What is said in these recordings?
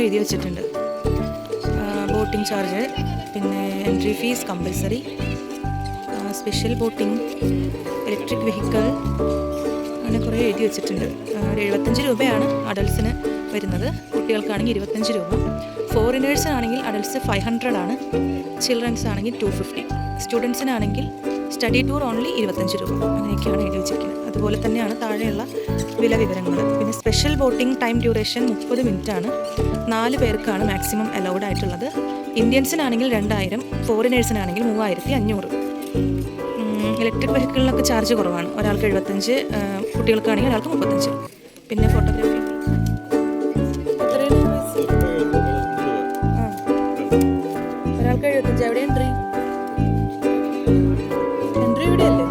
എഴുതി വെച്ചിട്ടുണ്ട്. Boating charge, പിന്നെ entry fees compulsory, special boating, electric vehicle, അങ്ങനെ കുറേ എഴുതി വെച്ചിട്ടുണ്ട്. ഒരു 75 രൂപയാണ് അഡൽസിന് വരുന്നത്. കുട്ടികൾക്കാണെങ്കിൽ 25 രൂപ. ഫോറിനേഴ്സിനാണെങ്കിൽ അഡൽട്സ് 500 ആണ്, ചിൽഡ്രൻസ് ആണെങ്കിൽ 250. സ്റ്റുഡൻസിനാണെങ്കിൽ സ്റ്റഡി ടൂർ ഓൺലി 25 രൂപ. അങ്ങനെയൊക്കെയാണ് എഴുതി വെച്ചിരിക്കുന്നത്. അതുപോലെ തന്നെയാണ് താഴെയുള്ള വില വിവരങ്ങൾ. പിന്നെ special boating time duration 30 minute ആണ്. 4 പേർക്കാണ് മാക്സിമം അലൗഡ് ആയിട്ടുള്ളത്. ഇന്ത്യൻസിനാണെങ്കിൽ 2000, ഫോറിനേഴ്സിനാണെങ്കിൽ 3500. ഇലക്ട്രിക് വെഹിക്കിളിനൊക്കെ ചാർജ് കുറവാണ്. ഒരാൾക്ക് 75, കുട്ടികൾക്കാണെങ്കിൽ ഒരാൾക്ക് 35. പിന്നെ ഫോട്ടോഗ്രാഫി ഒരാൾക്ക് 75. എവിടെ എൻട്രി ഇവിടെയല്ലേ?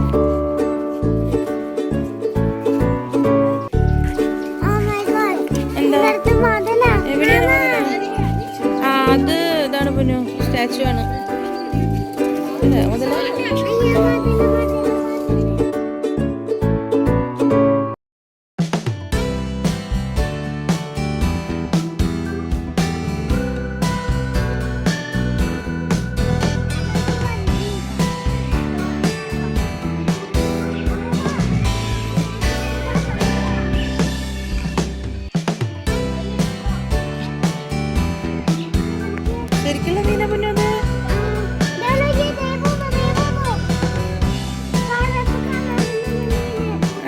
എന്താ എവിടെയാണ്? അത് ഇതാണ് പൊന്നു, സ്റ്റാച്ചു ആണ്. മുതല ശരിക്കുള്ള മീന പൊന്നത്.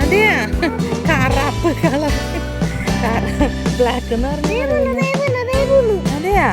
അതെയാ, കറാപ്പ് കളർ, ബ്ലാക്ക് എന്ന് പറഞ്ഞ. അതെയാ,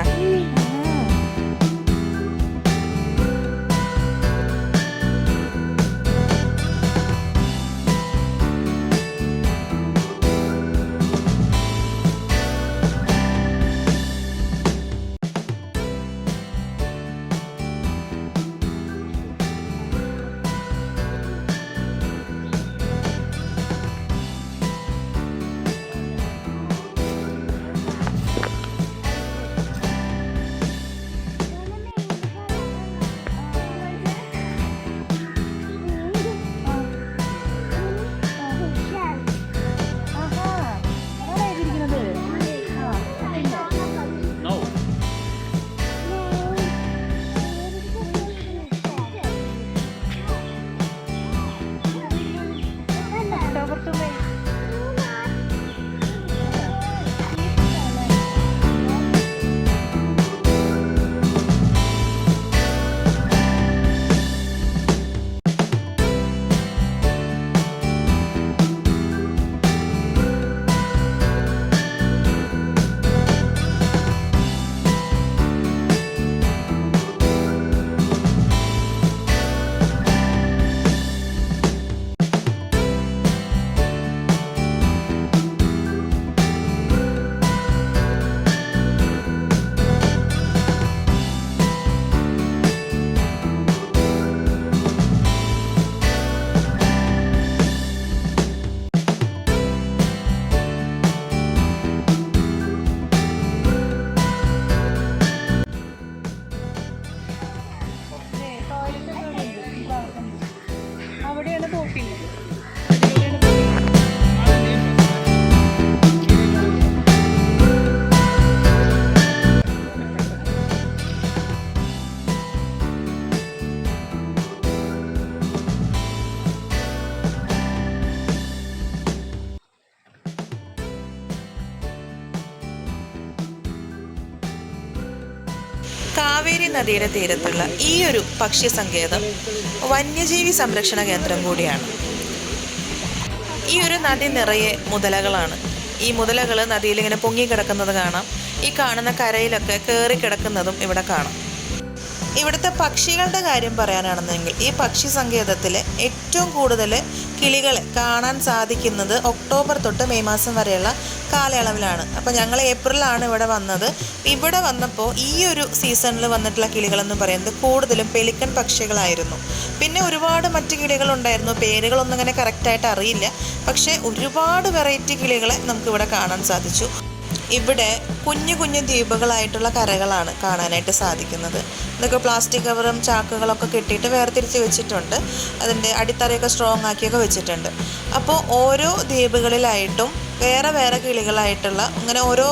അവിടെയാണ് ബോട്ടിംഗ്. കാവേരി നദിയുടെ തീരത്തുള്ള ഈ ഒരു പക്ഷി സങ്കേതം വന്യജീവി സംരക്ഷണ കേന്ദ്രം കൂടിയാണ്. ഈ ഒരു നദി നിറയെ മുതലകളാണ്. ഈ മുതലകൾ നദിയിൽ ഇങ്ങനെ പൊങ്ങിക്കിടക്കുന്നത് കാണാം. ഈ കാണുന്ന കരയിലൊക്കെ കയറി കിടക്കുന്നതും ഇവിടെ കാണാം. ഇവിടുത്തെ പക്ഷികളുടെ കാര്യം പറയാനാണെന്നെങ്കിൽ ഈ പക്ഷി സങ്കേതത്തിൽ ഏറ്റവും കൂടുതൽ കിളികളെ കാണാൻ സാധിക്കുന്നത് ഒക്ടോബർ തൊട്ട് മെയ് മാസം വരെയുള്ള കാലയളവിലാണ്. അപ്പോൾ ഞങ്ങൾ ഏപ്രിലാണ് ഇവിടെ വന്നത്. ഇവിടെ വന്നപ്പോൾ ഈ ഒരു സീസണിൽ വന്നിട്ടുള്ള കിളികളെന്ന് പറയുന്നത് കൂടുതലും പെലിക്കൻ പക്ഷികളായിരുന്നു. പിന്നെ ഒരുപാട് മറ്റ് കിളികളുണ്ടായിരുന്നു. പേരുകളൊന്നും അങ്ങനെ കറക്റ്റായിട്ട് അറിയില്ല. പക്ഷേ ഒരുപാട് വെറൈറ്റി കിളികളെ നമുക്കിവിടെ കാണാൻ സാധിച്ചു. ഇവിടെ കുഞ്ഞു കുഞ്ഞു ദ്വീപുകളായിട്ടുള്ള കരകളാണ് കാണാനായിട്ട് സാധിക്കുന്നത്. ഇതൊക്കെ പ്ലാസ്റ്റിക് കവറും ചാക്കുകളൊക്കെ കെട്ടിയിട്ട് വേർതിരിച്ച് വെച്ചിട്ടുണ്ട്. അതിൻ്റെ അടിത്തറയൊക്കെ സ്ട്രോങ് ആക്കിയൊക്കെ വെച്ചിട്ടുണ്ട്. അപ്പോൾ ഓരോ ദ്വീപുകളിലായിട്ടും വേറെ വേറെ കിളികളായിട്ടുള്ള അങ്ങനെ ഓരോ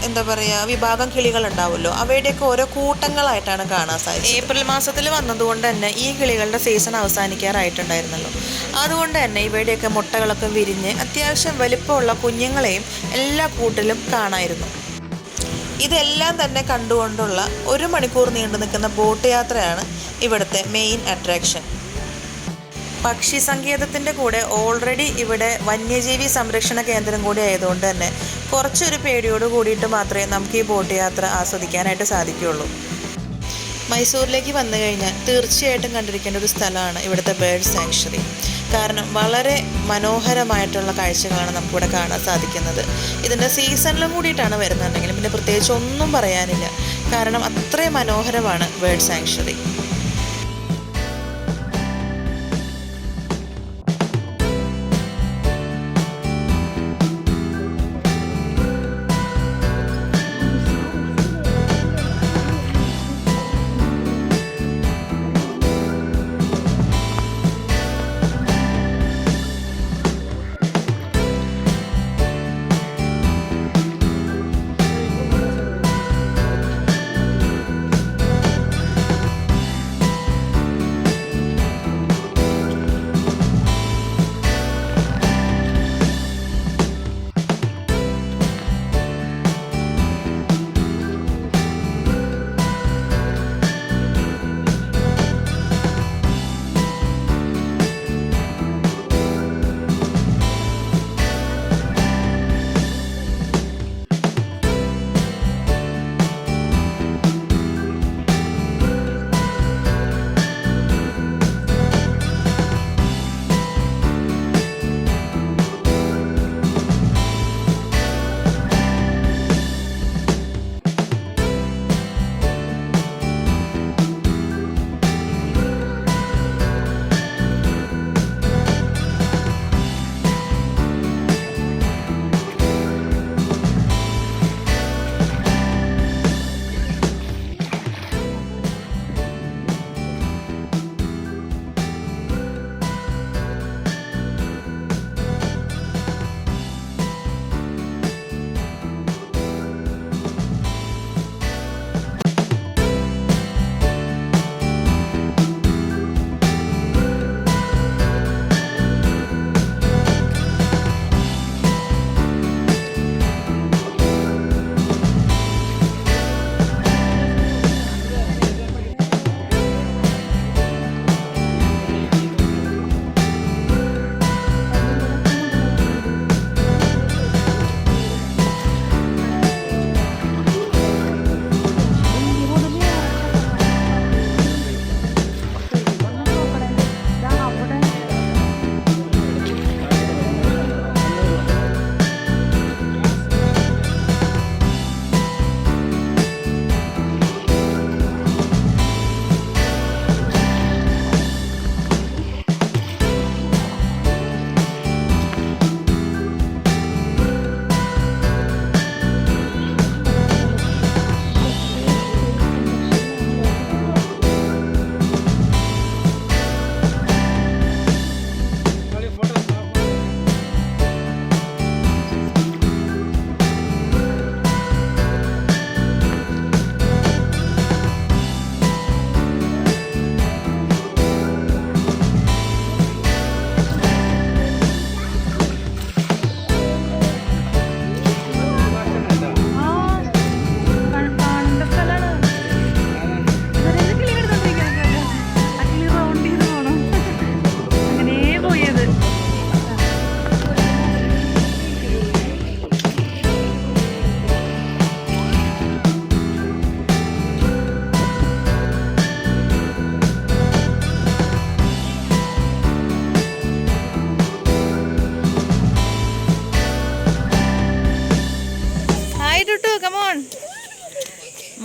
എന്താ പറയുക വിഭാഗം കിളികളുണ്ടാവുമല്ലോ, അവയുടെയൊക്കെ ഓരോ കൂട്ടങ്ങളായിട്ടാണ് കാണാൻ സാധിച്ചത്. ഏപ്രിൽ മാസത്തിൽ വന്നതുകൊണ്ട് തന്നെ ഈ കിളികളുടെ സീസൺ അവസാനിക്കാറായിട്ടുണ്ടായിരുന്നല്ലോ. അതുകൊണ്ട് തന്നെ ഇവയുടെയൊക്കെ മുട്ടകളൊക്കെ വിരിഞ്ഞ് അത്യാവശ്യം വലിപ്പമുള്ള കുഞ്ഞുങ്ങളെയും എല്ലാ കൂട്ടിലും കാണായിരുന്നു. ഇതെല്ലാം തന്നെ കണ്ടുകൊണ്ടുള്ള 1 മണിക്കൂർ നീണ്ടു നിൽക്കുന്ന ബോട്ട് യാത്രയാണ് ഇവിടുത്തെ മെയിൻ അട്രാക്ഷൻ. പക്ഷി സങ്കേതത്തിൻ്റെ കൂടെ ഓൾറെഡി ഇവിടെ വന്യജീവി സംരക്ഷണ കേന്ദ്രം കൂടി ആയതുകൊണ്ട് തന്നെ കുറച്ചൊരു പേടിയോട് കൂടിയിട്ട് മാത്രമേ നമുക്ക് ഈ ബോട്ട് യാത്ര ആസ്വദിക്കാനായിട്ട് സാധിക്കുകയുള്ളൂ. മൈസൂരിലേക്ക് വന്നു കഴിഞ്ഞാൽ തീർച്ചയായിട്ടും കണ്ടിരിക്കേണ്ട ഒരു സ്ഥലമാണ് ഇവിടുത്തെ ബേർഡ് സാങ്ച്വറി. കാരണം വളരെ മനോഹരമായിട്ടുള്ള കാഴ്ചകളാണ് നമുക്കിവിടെ കാണാൻ സാധിക്കുന്നത്. ഇതിൻ്റെ സീസണിലും കൂടിയിട്ടാണ് വരുന്നുണ്ടെങ്കിലും പിന്നെ പ്രത്യേകിച്ച് ഒന്നും പറയാനില്ല. കാരണം അത്രയും മനോഹരമാണ് bird sanctuary.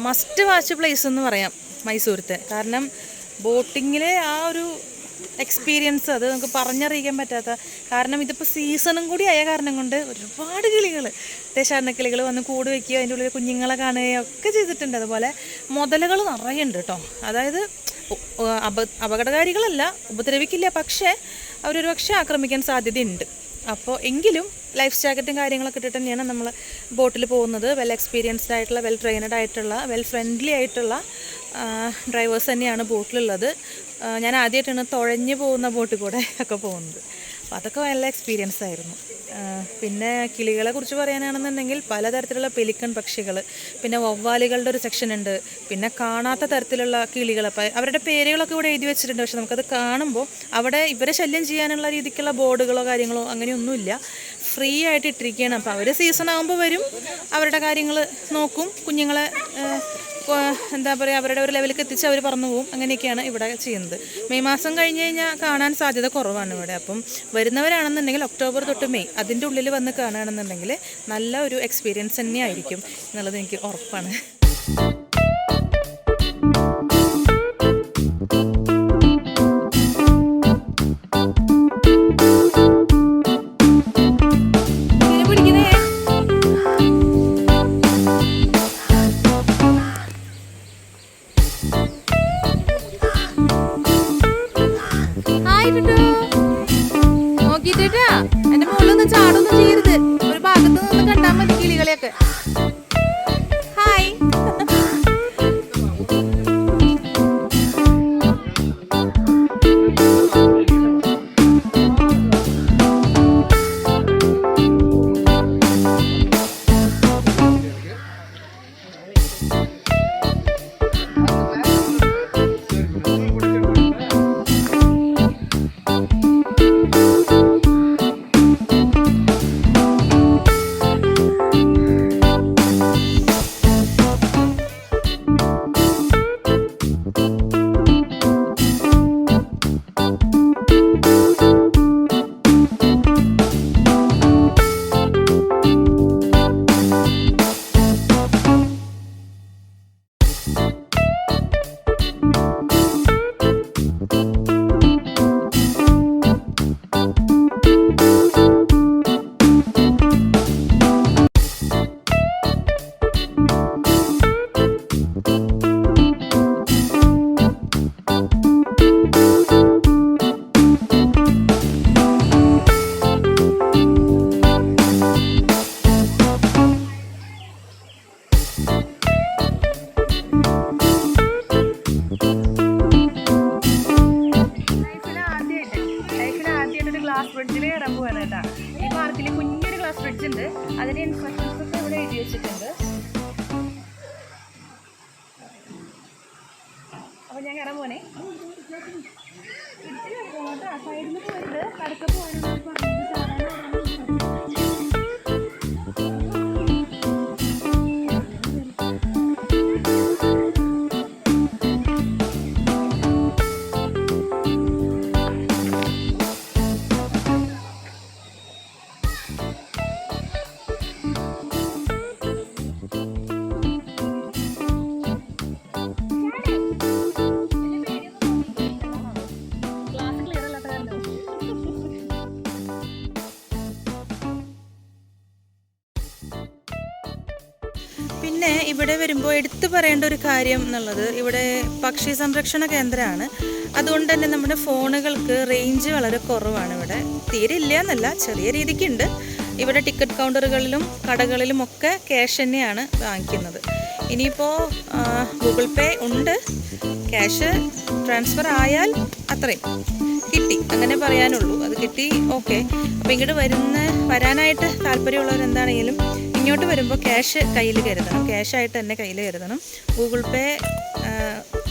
Must watch place എന്ന് പറയാം മൈസൂരത്തെ. കാരണം ബോട്ടിങ്ങിലെ ആ ഒരു എക്സ്പീരിയൻസ് അത് നമുക്ക് പറഞ്ഞറിയിക്കാൻ പറ്റാത്ത, കാരണം ഇതിപ്പോൾ സീസണും കൂടി ആയ കാരണം കൊണ്ട് ഒരുപാട് കിളികൾ, ദേശാടന കിളികൾ വന്ന് കൂട് വയ്ക്കുകയോ അതിൻ്റെ ഉള്ളിൽ കുഞ്ഞുങ്ങളെ കാണുകയോ ഒക്കെ ചെയ്തിട്ടുണ്ട്. അതുപോലെ മുതലകൾ നിറയുണ്ട് കേട്ടോ. അതായത് അപകടകാരികളല്ല, ഉപദ്രവിക്കില്ല, പക്ഷേ അവരൊരു പക്ഷേ ആക്രമിക്കാൻ സാധ്യതയുണ്ട്. അപ്പോൾ എങ്കിലും ലൈഫ് ജാക്കറ്റും കാര്യങ്ങളൊക്കെ ഇട്ടിട്ട് തന്നെയാണ് നമ്മൾ ബോട്ടിൽ പോകുന്നത്. വെൽ എക്സ്പീരിയൻസ്ഡ് ആയിട്ടുള്ള, വെൽ ട്രെയിനഡ് ആയിട്ടുള്ള, വെൽ ഫ്രണ്ട്ലി ആയിട്ടുള്ള ഡ്രൈവേഴ്സ് തന്നെയാണ് ബോട്ടിലുള്ളത്. ഞാൻ ആദ്യമായിട്ടാണ് തുഴഞ്ഞു പോകുന്ന ബോട്ടിൽ കൂടെ ഒക്കെ പോകുന്നത്. അപ്പോൾ അതൊക്കെ നല്ല എക്സ്പീരിയൻസ് ആയിരുന്നു. പിന്നെ കിളികളെ കുറിച്ച് പറയാനാണെന്നുണ്ടെങ്കിൽ പലതരത്തിലുള്ള പെലിക്കൺ പക്ഷികൾ, പിന്നെ വവ്വാലുകളുടെ ഒരു സെക്ഷൻ ഉണ്ട്, പിന്നെ കാണാത്ത തരത്തിലുള്ള കിളികൾ. അപ്പോൾ അവരുടെ പേരുകളൊക്കെ ഇവിടെ എഴുതി വെച്ചിട്ടുണ്ട്. പക്ഷെ നമുക്കത് കാണുമ്പോൾ അവിടെ ഇവരെ ശല്യം ചെയ്യാനുള്ള രീതിക്കുള്ള ബോർഡുകളോ കാര്യങ്ങളോ അങ്ങനെയൊന്നുമില്ല. ഫ്രീ ആയിട്ട് ഇട്ടിരിക്കുകയാണ്. അപ്പോൾ അവർ സീസൺ ആകുമ്പോൾ വരും, അവരുടെ കാര്യങ്ങൾ നോക്കും, കുഞ്ഞുങ്ങളെ എന്താ പറയുക, അവരുടെ ഒരു ലെവലിലേക്ക് എത്തിച്ച് അവർ പറന്നു പോകും. അങ്ങനെയൊക്കെയാണ് ഇവിടെ ചെയ്യുന്നത്. മെയ് മാസം കഴിഞ്ഞ് കഴിഞ്ഞാൽ കാണാൻ സാധ്യത കുറവാണ് ഇവിടെ. അപ്പം വരുന്നവരാണെന്നുണ്ടെങ്കിൽ ഒക്ടോബർ തൊട്ട് മെയ് അതിൻ്റെ ഉള്ളിൽ വന്ന് കാണുകയാണെന്നുണ്ടെങ്കിൽ നല്ല ഒരു എക്സ്പീരിയൻസ് തന്നെയായിരിക്കും എന്നുള്ളത് എനിക്ക് ഉറപ്പാണ്. നോക്കിട്ടാ എന്റെ മുകളിലൊന്നും ചാടൊന്നും ചെയ്യരുത്. ഒരു ഭാഗത്ത് നിന്ന് കണ്ടാൽ മതി കിളികളെയൊക്കെ. ഹായ്. ഗ്ലാസ് ബ്രിഡ്ജിൽ കയറാൻ പോകാൻ കേട്ടാ. ഈ പാർക്കിൽ കുഞ്ഞൊരു ഗ്ലാസ് ബ്രിഡ്ജ് ഉണ്ട്. അതിൻ്റെ ഇൻസ്ട്രക്ഷൻസ് ഒക്കെ ഇവിടെ എഴുതി വെച്ചിട്ടുണ്ട്. അപ്പോൾ ഞാൻ കയറാൻ പോണേ. സൈഡിൽ പോയിട്ട് കടക്ക പോകാനുള്ള പിന്നെ ഇവിടെ വരുമ്പോൾ എടുത്തു പറയേണ്ട ഒരു കാര്യം എന്നുള്ളത്, ഇവിടെ പക്ഷി സംരക്ഷണ കേന്ദ്രമാണ്. അതുകൊണ്ട് തന്നെ നമ്മുടെ ഫോണുകൾക്ക് റേഞ്ച് വളരെ കുറവാണ്. ഇവിടെ തീരെ ഇല്ല എന്നല്ല, ചെറിയ രീതിക്കുണ്ട്. ഇവിടെ ടിക്കറ്റ് കൗണ്ടറുകളിലും കടകളിലും ഒക്കെ ക്യാഷ് തന്നെയാണ് വാങ്ങിക്കുന്നത്. ഇനിയിപ്പോൾ ഗൂഗിൾ പേ ഉണ്ട്, ക്യാഷ് ട്രാൻസ്ഫർ ആയാൽ അത്രയും കിട്ടി അങ്ങനെ പറയാനുള്ളൂ. അത് കിട്ടി, ഓക്കെ. അപ്പോൾ ഇങ്ങോട്ട് വരാനായിട്ട് താല്പര്യമുള്ളവരെന്താണെങ്കിലും ഇങ്ങോട്ട് വരുമ്പോൾ ക്യാഷ് കയ്യിൽ കരുതണം, ക്യാഷായിട്ട് തന്നെ കയ്യിൽ കരുതണം. ഗൂഗിൾ പേ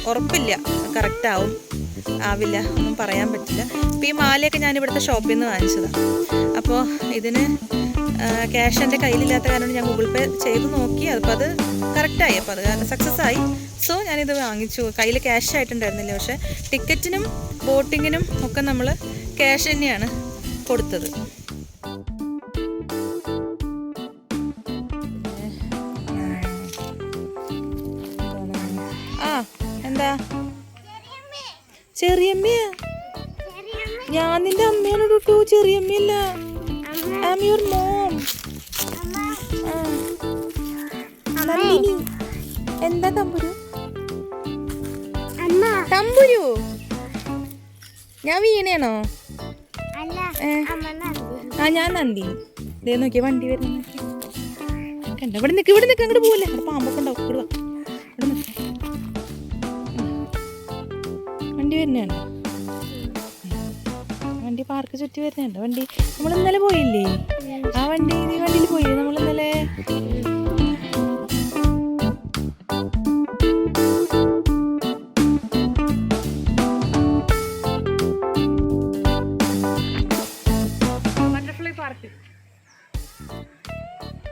ഉറപ്പില്ല, കറക്റ്റ് ആവില്ല, ഒന്നും പറയാൻ പറ്റില്ല. ഇപ്പോൾ ഈ മാലയൊക്കെ ഞാൻ ഇവിടുത്തെ ഷോപ്പിൽ നിന്ന് വാങ്ങിച്ചതാണ്. അപ്പോൾ ഇതിന് ക്യാഷ് എൻ്റെ കയ്യിലില്ലാത്ത കാരണം ഞാൻ ഗൂഗിൾ പേ ചെയ്ത് നോക്കി. അപ്പോൾ അത് കറക്റ്റായി, അപ്പോൾ അത് കാരണം സക്സസ് ആയി. സോ ഞാനിത് വാങ്ങിച്ചു. കയ്യിൽ ക്യാഷ് ആയിട്ടുണ്ടായിരുന്നില്ല. പക്ഷേ ടിക്കറ്റിനും ബോട്ടിങ്ങിനും ഒക്കെ നമ്മൾ ക്യാഷ് തന്നെയാണ് കൊടുത്തത്. എന്താ ചെറിയമ്മയാ? ഞാൻ നിന്റെ അമ്മയാണ് കേട്ടോ, ചെറിയമ്മയല്ല. I am your mom. Nandini. എന്താ തമ്പുരു? തമ്പുരു ഞാൻ വീണയാണോ? ഞാൻ നന്ദിനി. ഇതേ നോക്കിയാൽ വണ്ടി വരുന്ന കണ്ട. ഇവിടെ നിൽക്ക് അങ്ങോട്ട് പോവില്ല. അവിടെ പാമ്പൊക്കെ ഉണ്ടാവും. ഇവിടെ വണ്ടി വരുന്നുണ്ട്. വണ്ടി പാർക്ക് ചുറ്റി വരുന്നുണ്ട്. വണ്ടി നമ്മൾ ഇന്നലെ പോയില്ലേ? ആ വണ്ടിയിൽ പോയി നമ്മൾ ഇന്നലെ.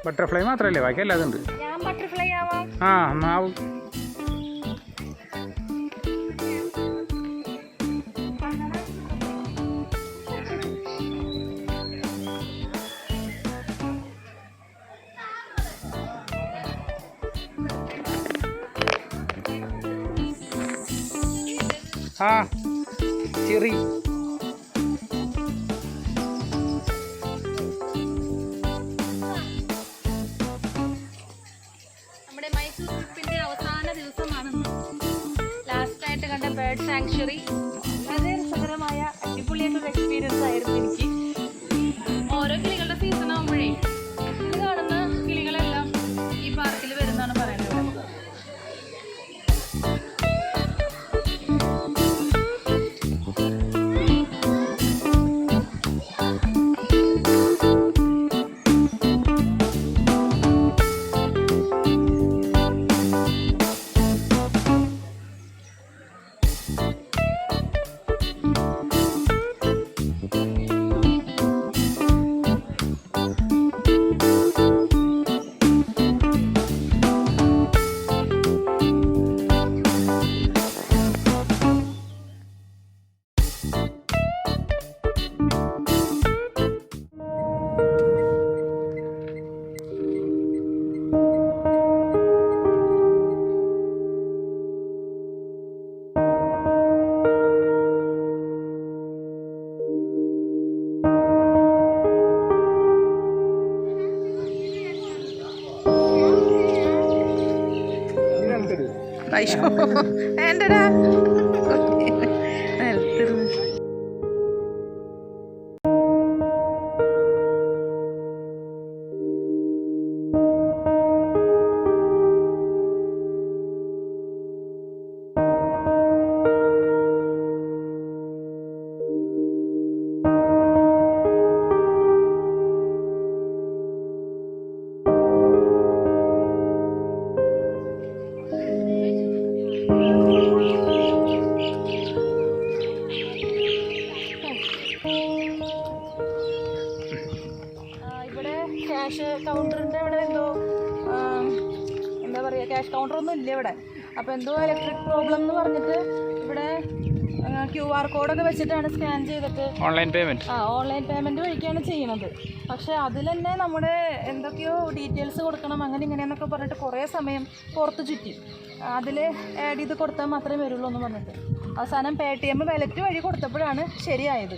ബട്ടർഫ്ലൈ മാത്രല്ലേ, ബാക്കി അല്ലാതെ ഉണ്ട്. ഞാൻ ബട്ടർഫ്ലൈ ആവാം. ആ എന്നാവും. ആ ചെറി ബേർഡ് സാങ്ച്വറി വളരെ രസകരമായ അടിപൊളിയായിട്ടൊരു എക്സ്പീരിയൻസ് ആയിരുന്നു എനിക്ക്. ഓരോ കിളികളുടെ സീസൺ ആകുമ്പോഴേ ഇത് കാണുന്ന കിളികളെല്ലാം ഈ പാർക്കിൽ വരുന്നതാണ് പറയുന്നത്. വേണ്ടടാ. ക്യാഷ് കൗണ്ടറിൻ്റെ അവിടെ എന്തോ എന്താ പറയുക, ക്യാഷ് കൗണ്ടറൊന്നും ഇല്ല ഇവിടെ. അപ്പോൾ എന്തോ ഇലക്ട്രിക് പ്രോബ്ലം എന്ന് പറഞ്ഞിട്ട് ഇവിടെ QR കോഡൊക്കെ വെച്ചിട്ടാണ് സ്കാൻ ചെയ്തിട്ട് ഓൺലൈൻ പേയ്മെൻറ്റ് വഴിക്കാണ് ചെയ്യുന്നത്. പക്ഷേ അതിൽ തന്നെ നമ്മുടെ എന്തൊക്കെയോ ഡീറ്റെയിൽസ് കൊടുക്കണം അങ്ങനെ ഇങ്ങനെയെന്നൊക്കെ പറഞ്ഞിട്ട് കുറേ സമയം പുറത്ത് ചുറ്റി. അതിൽ ആഡ് ചെയ്ത് കൊടുത്താൽ മാത്രമേ വരുള്ളൂ എന്ന് പറഞ്ഞിട്ട് അവസാനം PayTM വാലറ്റ് വഴി കൊടുത്തപ്പോഴാണ് ശരിയായത്.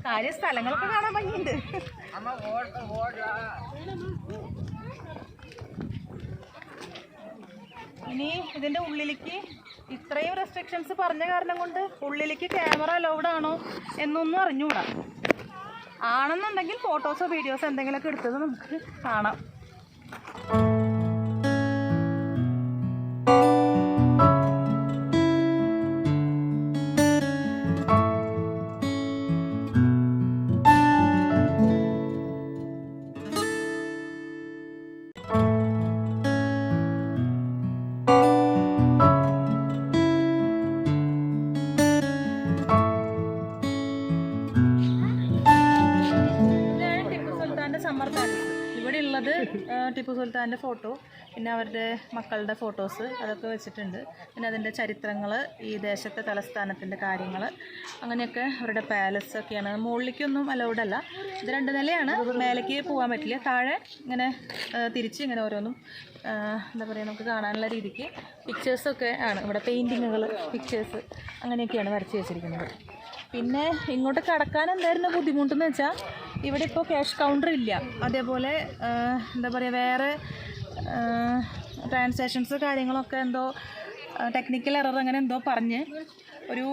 കാര്യം സ്ഥലങ്ങളൊക്കെ കാണാൻ ഭംഗിയുണ്ട്. ഇനി ഇതിൻ്റെ ഉള്ളിലേക്ക് ഇത്രയും റെസ്ട്രിക്ഷൻസ് പറഞ്ഞ കാരണം കൊണ്ട് ഉള്ളിലേക്ക് ക്യാമറ അലൗഡ് ആണോ എന്നൊന്നും അറിഞ്ഞുകൂടാ. ആണെന്നുണ്ടെങ്കിൽ ഫോട്ടോസോ വീഡിയോസോ എന്തെങ്കിലുമൊക്കെ എടുത്തത് നമുക്ക് കാണാം. ഇവിടെ ഉള്ളത് ടിപ്പു സുൽത്താൻ്റെ ഫോട്ടോ, പിന്നെ അവരുടെ മക്കളുടെ ഫോട്ടോസ് അതൊക്കെ വെച്ചിട്ടുണ്ട്. പിന്നെ അതിൻ്റെ ചരിത്രങ്ങൾ, ഈ ദേശത്തെ തലസ്ഥാനത്തിൻ്റെ കാര്യങ്ങൾ, അങ്ങനെയൊക്കെ അവരുടെ പാലസൊക്കെയാണ്. മുകളിലേക്കൊന്നും അലൗഡ് അല്ല. ഇത് 2 നിലയാണ്, മേലേക്ക് പോകാൻ പറ്റില്ല. താഴെ ഇങ്ങനെ തിരിച്ച് ഇങ്ങനെ ഓരോന്നും എന്താ പറയുക നമുക്ക് കാണാനുള്ള രീതിക്ക് പിക്ചേഴ്സൊക്കെ ആണ്. ഇവിടെ പെയിൻറ്റിങ്ങുകൾ, പിക്ചേഴ്സ് അങ്ങനെയൊക്കെയാണ് വരച്ച് വെച്ചിരിക്കുന്നത്. പിന്നെ ഇങ്ങോട്ട് കടക്കാൻ എന്തായിരുന്നു ബുദ്ധിമുട്ടെന്ന് വെച്ചാൽ ഇവിടെ ഇപ്പോൾ ക്യാഷ് കൗണ്ടർ ഇല്ല. അതേപോലെ എന്താ പറയുക വേറെ ട്രാൻസാക്ഷൻസ് കാര്യങ്ങളൊക്കെ എന്തോ ടെക്നിക്കൽ എറർ അങ്ങനെ എന്തോ പറഞ്ഞ് ഒരു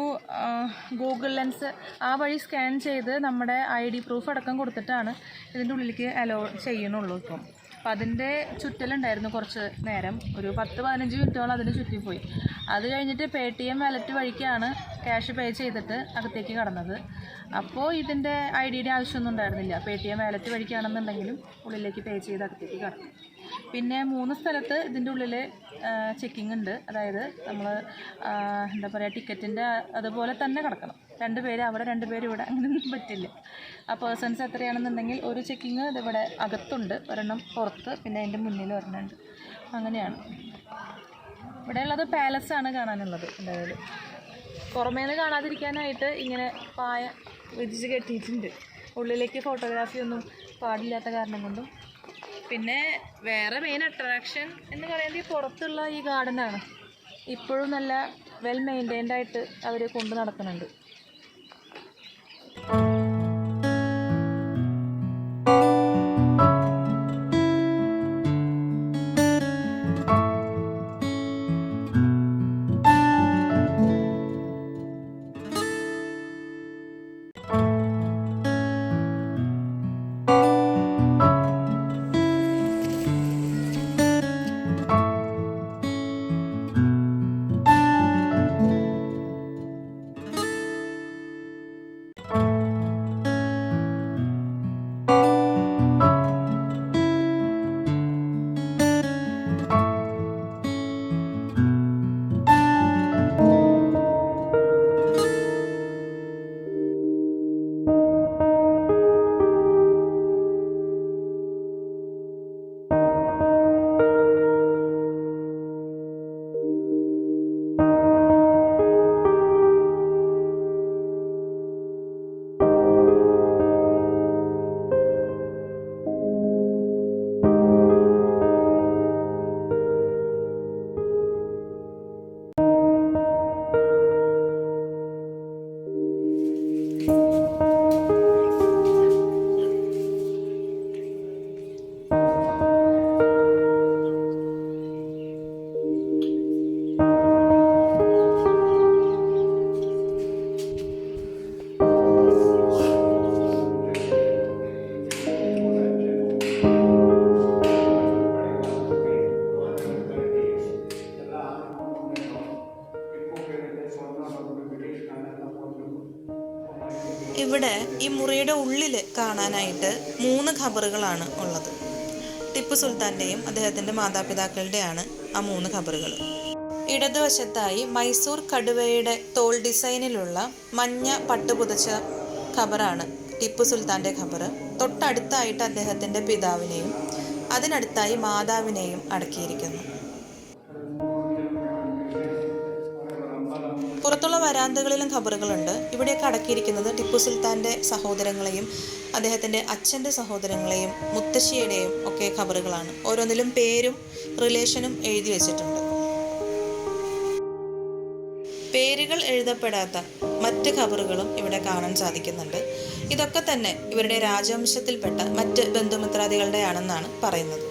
ഗൂഗിൾ ലെൻസ് ആ വഴി സ്കാൻ ചെയ്ത് നമ്മുടെ ID പ്രൂഫ് അടക്കം കൊടുത്തിട്ടാണ് ഇതിൻ്റെ ഉള്ളിലേക്ക് അലോ ചെയ്യണുള്ളൂ ഇപ്പം. അപ്പം അതിൻ്റെ ചുറ്റലുണ്ടായിരുന്നു കുറച്ച് നേരം, ഒരു 10-15 മിനിറ്റോളം അതിന് ചുറ്റിപ്പോയി. അത് കഴിഞ്ഞിട്ട് Paytm വാലറ്റ് വഴിക്കാണ് ക്യാഷ് പേ ചെയ്തിട്ട് അകത്തേക്ക് കടന്നത്. അപ്പോൾ ഇതിൻ്റെ ID ആവശ്യമൊന്നും ഉണ്ടായിരുന്നില്ല. Paytm വാലറ്റ് വഴിക്കാണെന്നുണ്ടെങ്കിലും ഉള്ളിലേക്ക് പേ ചെയ്ത് അകത്തേക്ക് കടന്നു. പിന്നെ 3 സ്ഥലത്ത് ഇതിൻ്റെ ഉള്ളിൽ ചെക്കിംഗ് ഉണ്ട്. അതായത് നമ്മൾ എന്താ പറയുക, ടിക്കറ്റിൻ്റെ അതുപോലെ തന്നെ കിടക്കണം. 2 പേര് അവിടെ 2 പേര് ഇവിടെ, അങ്ങനെയൊന്നും പറ്റില്ല. ആ പേഴ്സൺസ് എത്രയാണെന്നുണ്ടെങ്കിൽ ഒരു ചെക്കിങ് ഇതിവിടെ അകത്തുണ്ട്, ഒരെണ്ണം പുറത്ത്, പിന്നെ അതിൻ്റെ മുന്നിൽ ഒരെണ്ണമുണ്ട്. അങ്ങനെയാണ്. ഇവിടെയുള്ളത് പാലസാണ് കാണാനുള്ളത്. അതായത് പുറമേന്ന് കാണാതിരിക്കാനായിട്ട് ഇങ്ങനെ പായ വിരിച്ച് കെട്ടിയിട്ടുണ്ട്. ഉള്ളിലേക്ക് ഫോട്ടോഗ്രാഫി ഒന്നും പാടില്ലാത്ത കാരണം കൊണ്ടും. പിന്നെ വേറെ മെയിൻ അട്രാക്ഷൻ എന്ന് പറയുന്നത് പുറത്തുള്ള ഈ ഗാർഡനാണ്. ഇപ്പോഴും നല്ല വെൽ മെയിൻറ്റൈൻഡ് ആയിട്ട് അവർ കൊണ്ട് നടക്കുന്നുണ്ട്. ഇവിടെ ഈ മുറിയുടെ ഉള്ളിൽ കാണാനായിട്ട് 3 ഖബറുകളാണ് ഉള്ളത്. ടിപ്പു സുൽത്താൻ്റെയും അദ്ദേഹത്തിൻ്റെ മാതാപിതാക്കളുടെയാണ് ആ 3 ഖബറുകൾ. ഇടതുവശത്തായി മൈസൂർ കടുവയുടെ തോൾ ഡിസൈനിലുള്ള മഞ്ഞ പട്ടുപുതച്ച ഖബറാണ് ടിപ്പു സുൽത്താൻ്റെ ഖബർ. തൊട്ടടുത്തായിട്ട് അദ്ദേഹത്തിൻ്റെ പിതാവിനെയും അതിനടുത്തായി മാതാവിനെയും അടക്കിയിരിക്കുന്നു. പുറത്തുള്ള വരാന്തകളിലും ഖബറുകളുണ്ട്. ഇവിടെയൊക്കെ അടക്കിയിരിക്കുന്നത് ടിപ്പു സുൽത്താൻ്റെ സഹോദരങ്ങളെയും അദ്ദേഹത്തിൻ്റെ അച്ഛൻ്റെ സഹോദരങ്ങളെയും മുത്തശ്ശിയുടെയും ഒക്കെ ഖബറുകളാണ്. ഓരോന്നിലും പേരും റിലേഷനും എഴുതി വെച്ചിട്ടുണ്ട്. പേരുകൾ എഴുതപ്പെടാത്ത മറ്റ് ഖബറുകളും ഇവിടെ കാണാൻ സാധിക്കുന്നുണ്ട്. ഇതൊക്കെ തന്നെ ഇവരുടെ രാജവംശത്തിൽപ്പെട്ട മറ്റ് ബന്ധുമിത്രാദികളുടെയാണെന്നാണ് പറയുന്നത്.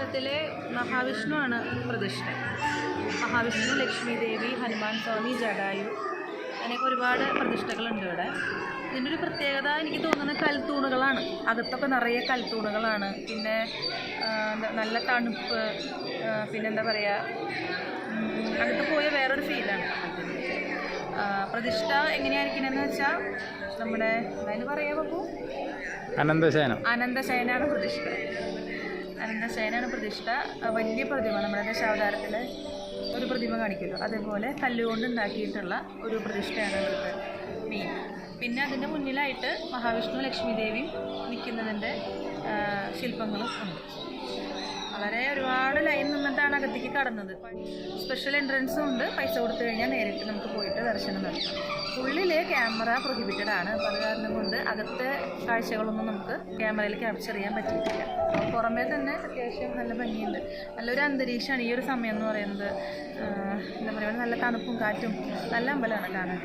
അമ്പലത്തിലെ മഹാവിഷ്ണുവാണ് പ്രതിഷ്ഠ. മഹാവിഷ്ണു, ലക്ഷ്മി ദേവി, ഹനുമാൻ സ്വാമി, ജടായു, അങ്ങനെയൊക്കെ ഒരുപാട് പ്രതിഷ്ഠകളുണ്ട് ഇവിടെ. ഇതിൻ്റെ ഒരു പ്രത്യേകത എനിക്ക് തോന്നുന്നത് കൽത്തൂണുകളാണ്. അകത്തൊക്കെ നിറയെ കൽത്തൂണുകളാണ്. പിന്നെ നല്ല തണുപ്പ്, പിന്നെന്താ പറയുക, അകത്ത് പോയ വേറൊരു ഫീലാണ്. പ്രതിഷ്ഠ എങ്ങനെയായിരിക്കണമെന്ന് വെച്ചാൽ നമ്മുടെ അതിന് പറയാമോ, അനന്തശയനാണ് പ്രതിഷ്ഠ. അനന്തശയനാണ് പ്രതിഷ്ഠ. വലിയ പ്രതിമ, നമ്മുടെ ദശാവതാരത്തിൽ ഒരു പ്രതിമ കാണിക്കുമല്ലോ, അതേപോലെ കല്ലുകൊണ്ട് ഉണ്ടാക്കിയിട്ടുള്ള ഒരു പ്രതിഷ്ഠയാണ് ഇവിടുത്തെ മെയിൻ. പിന്നെ അതിൻ്റെ മുന്നിലായിട്ട് മഹാവിഷ്ണു, ലക്ഷ്മി ദേവിയും നിൽക്കുന്നതിൻ്റെ ശില്പങ്ങളും ഉണ്ട്. വളരെ ഒരുപാട് ലൈൻ നിന്നിട്ടാണ് അകത്തേക്ക് കടന്നത്. സ്പെഷ്യൽ എൻട്രൻസും ഉണ്ട്. പൈസ കൊടുത്തു കഴിഞ്ഞാൽ നേരിട്ട് നമുക്ക് പോയിട്ട് ദർശനം നടത്താം. ഉള്ളിൽ ക്യാമറ പ്രൊഹിബിറ്റഡ് ആണ്. അപ്പോൾ അത് കാരണം കൊണ്ട് അകത്തെ കാഴ്ചകളൊന്നും നമുക്ക് ക്യാമറയിൽ ക്യാപ്ചർ ചെയ്യാൻ പറ്റിയിട്ടില്ല. പുറമേ തന്നെ അത്യാവശ്യം നല്ല ഭംഗിയുണ്ട്. നല്ലൊരു അന്തരീക്ഷമാണ് ഈ ഒരു സമയം എന്ന് പറയുന്നത്. എന്താ പറയുക, നല്ല തണുപ്പും കാറ്റും, നല്ല അമ്പലമാണ് കാണാൻ.